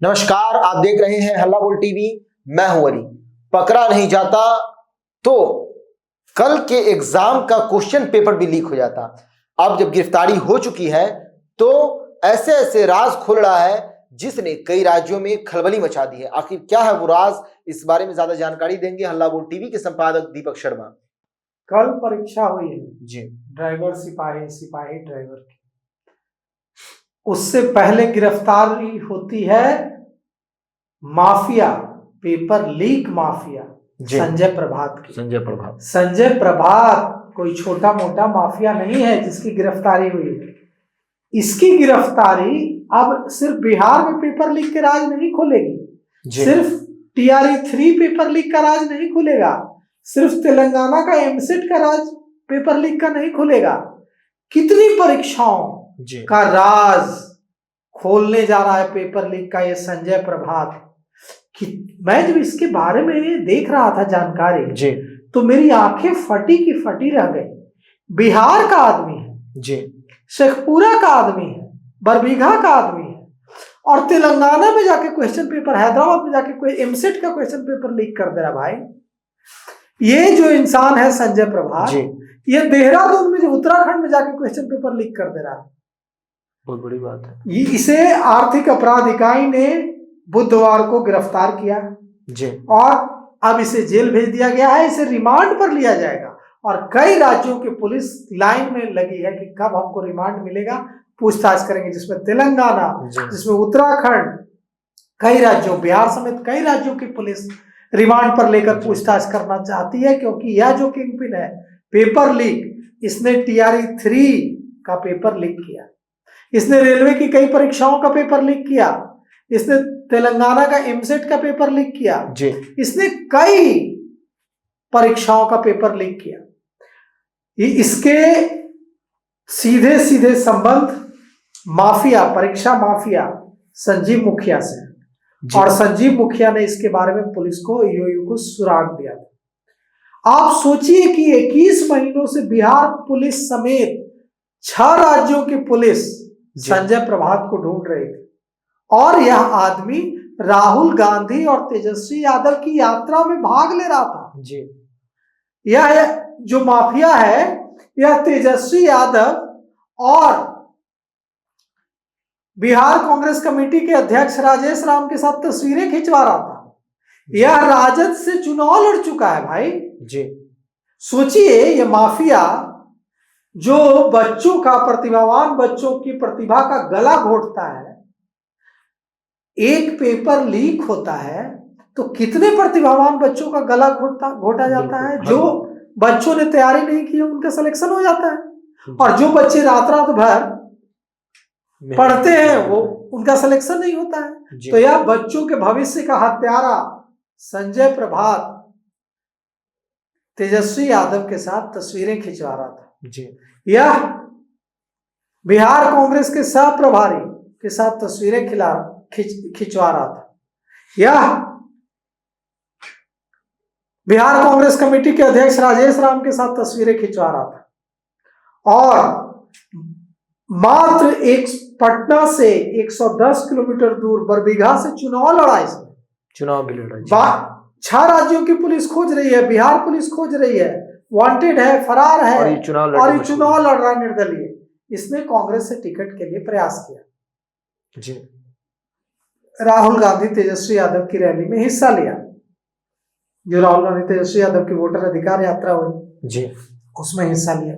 नमस्कार, आप देख रहे हैं हल्ला बोल टीवी। मैं हूं अली। पकड़ा नहीं जाता तो कल के एग्जाम का क्वेश्चन पेपर भी लीक हो जाता। अब जब गिरफ्तारी हो चुकी है तो ऐसे ऐसे राज खोल रहा है जिसने कई राज्यों में खलबली मचा दी है। आखिर क्या है वो राज, इस बारे में ज्यादा जानकारी देंगे हल्ला बोल टीवी के संपादक दीपक शर्मा। कल परीक्षा हुई है जी, ड्राइवर सिपाही ड्राइवर की। उससे पहले गिरफ्तारी होती है mafia, paper leak mafia Sanjay Prabhat. Sanjay Prabhat कोई छोटा मोटा माफिया नहीं है जिसकी गिरफ्तारी हुई है। इसकी गिरफ्तारी अब सिर्फ बिहार में पेपर लीक के राज नहीं खोलेगी, सिर्फ TRE-3 पेपर लीक का राज नहीं खुलेगा, सिर्फ तेलंगाना का एमसेट का राज पेपर लीक का नहीं खुलेगा। कितनी परीक्षाओं का राज खोलने जा रहा है पेपर लीक का ये संजय प्रभात। मैं जब इसके बारे में देख रहा था जानकारी तो मेरी आंखें फटी की फटी रह गई। बिहार का आदमी है, शेखपुरा का आदमी है, बरबीघा का आदमी है, और तेलंगाना में जाके क्वेश्चन पेपर, हैदराबाद में जाके कोई एमसेट का क्वेश्चन पेपर लीक कर दे रहा। भाई ये जो इंसान है संजय प्रभात, ये देहरादून में जो उत्तराखंड में जाके क्वेश्चन पेपर लीक कर दे रहा है। बहुत बड़ी बात है। इसे आर्थिक अपराध इकाई ने बुधवार को गिरफ्तार किया और अब इसे जेल भेज दिया गया है। इसे रिमांड पर लिया जाएगा और कई राज्यों की पुलिस लाइन में लगी है कि कब हमको रिमांड मिलेगा, पूछताछ करेंगे, जिसमें तेलंगाना, जिसमें उत्तराखंड, कई राज्यों, बिहार समेत कई राज्यों की पुलिस रिमांड पर लेकर पूछताछ करना चाहती है। क्योंकि यह जो किंगपिन है पेपर लीक, इसने TRE-3 का पेपर लीक किया, इसने रेलवे की कई परीक्षाओं का पेपर लीक किया, इसने तेलंगाना का एमसेट का पेपर लीक किया, इसने कई परीक्षाओं का पेपर लीक किया। इसके सीधे सीधे संबंध माफिया, परीक्षा माफिया संजीव मुखिया से, और संजीव मुखिया ने इसके बारे में पुलिस को, EOU को सुराग दिया था। आप सोचिए कि 21 महीनों से बिहार पुलिस समेत 6 राज्यों की पुलिस संजय प्रभात को ढूंढ रही थी, और यह आदमी राहुल गांधी और तेजस्वी यादव की यात्रा में भाग ले रहा था। यह जो माफिया है, यह तेजस्वी यादव और बिहार कांग्रेस कमेटी के अध्यक्ष राजेश राम के साथ तस्वीरें खिंचवा रहा था। यह राजद से चुनाव लड़ चुका है भाई। सोचिए, यह माफिया जो बच्चों का, प्रतिभावान बच्चों की प्रतिभा का गला घोटता है, एक पेपर लीक होता है तो कितने प्रतिभावान बच्चों का गला घोटा जाता है। जो बच्चों ने तैयारी नहीं की उनका सिलेक्शन हो जाता है, और जो बच्चे रात रात भर पढ़ते हैं वो, उनका सिलेक्शन नहीं होता है। तो यह बच्चों के भविष्य का हत्यारा संजय प्रभात तेजस्वी यादव के साथ तस्वीरें खिंचवा रहा था। यह बिहार कांग्रेस के सह प्रभारी के साथ तस्वीरें खिंचवा रहा था। यह बिहार कांग्रेस कमेटी के अध्यक्ष राजेश राम के साथ तस्वीरें खिंचवा रहा था, और मात्र पटना से 110 किलोमीटर दूर बरबीघा से चुनाव लड़ा। इसमें चुनाव भी लड़ा। 6 राज्यों की पुलिस खोज रही है, बिहार पुलिस खोज रही है, वांटेड है, फरार है, और ये चुनाव लड़ रहा है निर्दलीय। इसने कांग्रेस से टिकट के लिए प्रयास किया, राहुल गांधी तेजस्वी यादव की रैली में हिस्सा लिया। जो राहुल गांधी तेजस्वी यादव की वोटर अधिकार यात्रा हुई, उसमें हिस्सा लिया।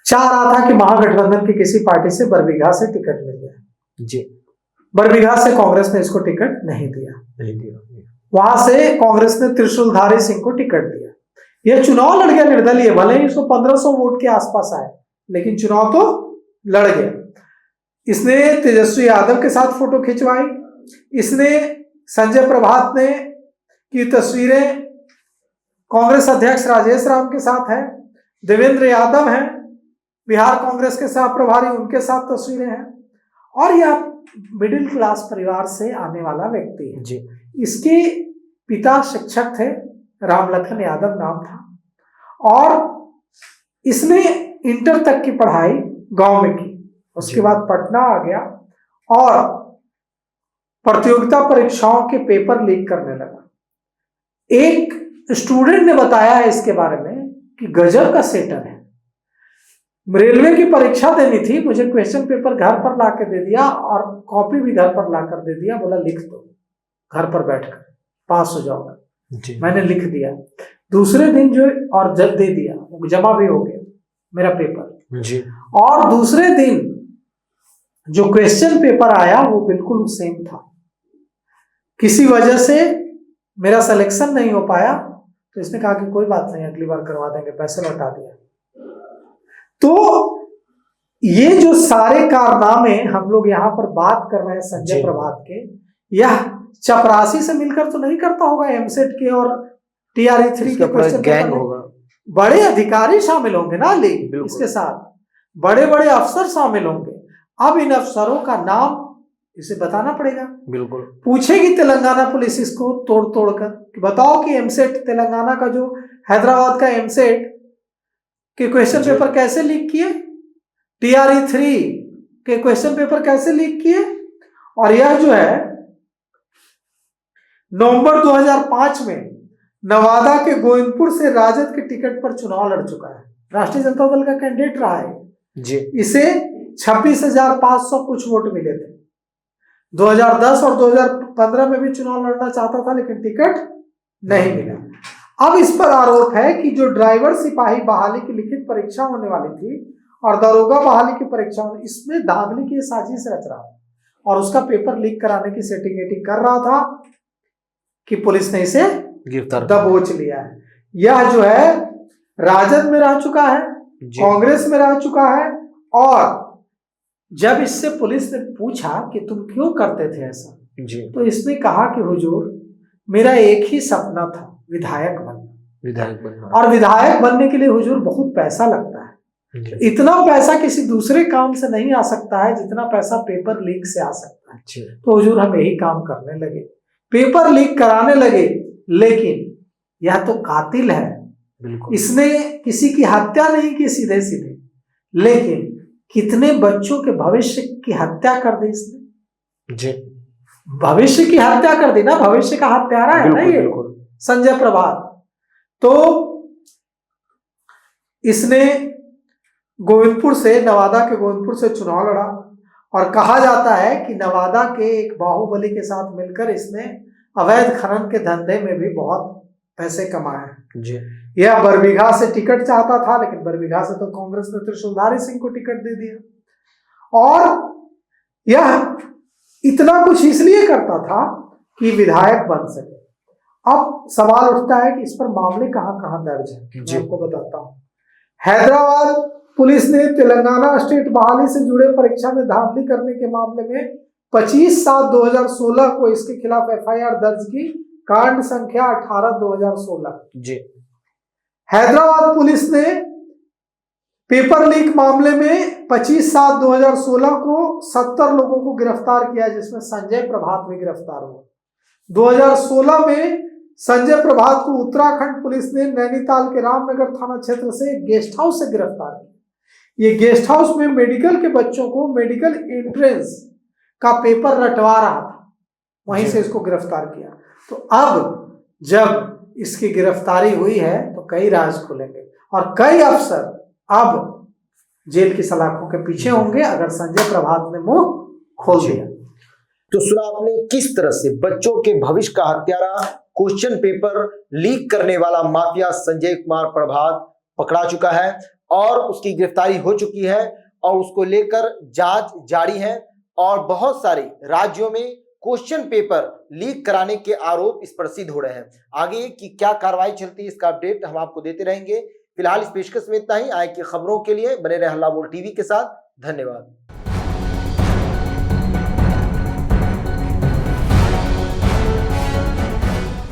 चाह रहा था कि महागठबंधन की किसी पार्टी से बरबीघा से टिकट मिल जाए। बरबीघा से कांग्रेस ने इसको टिकट नहीं दिया। वहां से कांग्रेस ने त्रिशूलधारी सिंह को टिकट दिया। यह चुनाव लड़ गया निर्दलीय, भले ही इसको 1500 वोट के आसपास आए, लेकिन चुनाव तो लड़ गया। इसने तेजस्वी यादव के साथ फोटो खिंचवाई। इसने संजय प्रभात ने की तस्वीरें कांग्रेस अध्यक्ष राजेश राम के साथ है, देवेंद्र यादव हैं बिहार कांग्रेस के सह प्रभारी, उनके साथ तस्वीरें हैं, और यह मिडिल क्लास परिवार से आने वाला व्यक्ति है। इसके पिता शिक्षक थे, रामलखन यादव नाम था, और इसने इंटर तक की पढ़ाई गांव में की। उसके बाद पटना आ गया और प्रतियोगिता परीक्षाओं के पेपर लीक करने लगा। एक स्टूडेंट ने बताया है इसके बारे में कि गजब का सेटर है। रेलवे की परीक्षा देनी थी, मुझे क्वेश्चन पेपर घर पर ला के दे दिया और कॉपी भी घर पर ला कर दे दिया, बोला लिख दो घर पर बैठकर, पास हो जाओगे। मैंने लिख दिया, दूसरे दिन जो और जब दे दिया, जमा भी हो गया मेरा पेपर जी। और दूसरे दिन जो क्वेश्चन पेपर आया वो बिल्कुल सेम था। किसी वजह से मेरा सिलेक्शन नहीं हो पाया, तो इसने कहा कि कोई बात नहीं, अगली बार करवा देंगे, पैसे लौटा दिया। तो ये जो सारे कारनामे हम लोग यहाँ पर बात कर रहे हैं संजय प्रभात के, यह चपरासी से मिलकर तो नहीं करता होगा एमसेट के और TRE 3 के क्वेश्चन पेपर होगा। बड़े अधिकारी शामिल होंगे ना लीग, इसके साथ बड़े बड़े अफसर शामिल होंगे। अब इन अफसरों का नाम इसे बताना पड़ेगा। बिल्कुल पूछेगी तेलंगाना पुलिस इसको तोड़ तोड़ कर कि बताओ कि एमसेट तेलंगाना का जो हैदराबाद का एमसेट के क्वेश्चन पेपर कैसे लीक किए, TRE 3 के क्वेश्चन पेपर कैसे लीक किए। और यह जो है नवंबर 2005 में नवादा के गोविंदपुर से राजद के टिकट पर चुनाव लड़ चुका है, राष्ट्रीय जनता दल का कैंडिडेट रहा है जी। इसे 26,500 कुछ वोट मिले थे। 2010 और 2015 में भी चुनाव लड़ना चाहता था लेकिन टिकट नहीं मिला। अब इस पर आरोप है कि जो ड्राइवर सिपाही बहाली की लिखित परीक्षा होने वाली थी और दरोगा बहाली की परीक्षा, इसमें धांधली की साजिश रच रहा था और उसका पेपर लीक कराने की सेटिंग कर रहा था कि पुलिस ने इसे गिरफ्तार दबोच लिया है। यह जो है राजद में रह चुका है, कांग्रेस में रह चुका है। और जब इससे पुलिस ने पूछा कि तुम क्यों करते थे ऐसा जी, तो इसने कहा कि हुजूर मेरा एक ही सपना था, विधायक बनना। और विधायक बनने के लिए हुजूर बहुत पैसा लगता है, इतना पैसा किसी दूसरे काम से नहीं आ सकता है जितना पैसा पेपर लीक से आ सकता है। तो हुजूर हम यही काम करने लगे, पेपर लीक कराने लगे। लेकिन यह तो कातिल है, बिल्कुल इसने किसी की हत्या नहीं की सीधे सीधे, लेकिन कितने बच्चों के भविष्य की हत्या कर दी इसने जी। भविष्य की हत्या कर दी ना, भविष्य का हत्यारा है ना ये संजय प्रभात। तो इसने गोविंदपुर से, नवादा के गोविंदपुर से चुनाव लड़ा और कहा जाता है कि नवादा के एक बाहुबली के साथ मिलकर इसने अवैध खनन के धंधे में भी बहुत पैसे कमाए जी। यह बरबीघा से टिकट चाहता था, लेकिन बरबीघा से तो कांग्रेस ने त्रिशूलधारी सिंह को टिकट दे दिया। और यह इतना कुछ इसलिए करता था कि विधायक बन सके। अब सवाल उठता है कि इस पर मामले कहां कहां दर्ज है, मैं आपको बताता हूं। हैदराबाद पुलिस ने तेलंगाना स्टेट बहाली से जुड़े परीक्षा में धांधली करने के मामले में 25/7/2016 को इसके खिलाफ FIR दर्ज की, कांड संख्या 18/2016 जी। हैदराबाद पुलिस ने पेपर लीक मामले में 25/7/2016 को 70 लोगों को गिरफ्तार किया, जिसमें संजय प्रभात भी गिरफ्तार हुआ। 2016 में संजय प्रभात को उत्तराखंड पुलिस ने नैनीताल के रामनगर थाना क्षेत्र से गेस्ट हाउस से गिरफ्तार किया। ये गेस्ट हाउस में मेडिकल के बच्चों को मेडिकल एंट्रेंस का पेपर रटवा रहा था, वहीं से इसको गिरफ्तार किया। तो अब जब इसकी गिरफ्तारी हुई है तो कई राज खुलेंगे और कई अफसर अब जेल की सलाखों के पीछे होंगे अगर संजय प्रभात ने मुंह खोल दिया। तो सुना आपने किस तरह से बच्चों के भविष्य का हत्यारा, क्वेश्चन पेपर लीक करने वाला माफिया संजय कुमार प्रभात पकड़ा चुका है और उसकी गिरफ्तारी हो चुकी है और उसको लेकर जांच जारी है। और बहुत सारे राज्यों में क्वेश्चन पेपर लीक कराने के आरोप इस पर सिद्ध हो रहे हैं। आगे की क्या कार्रवाई चलती है इसका अपडेट हम आपको देते रहेंगे। फिलहाल इस पेशकश में इतना ही। आगे की खबरों के लिए बने रहे हल्ला बोल टीवी के साथ। धन्यवाद।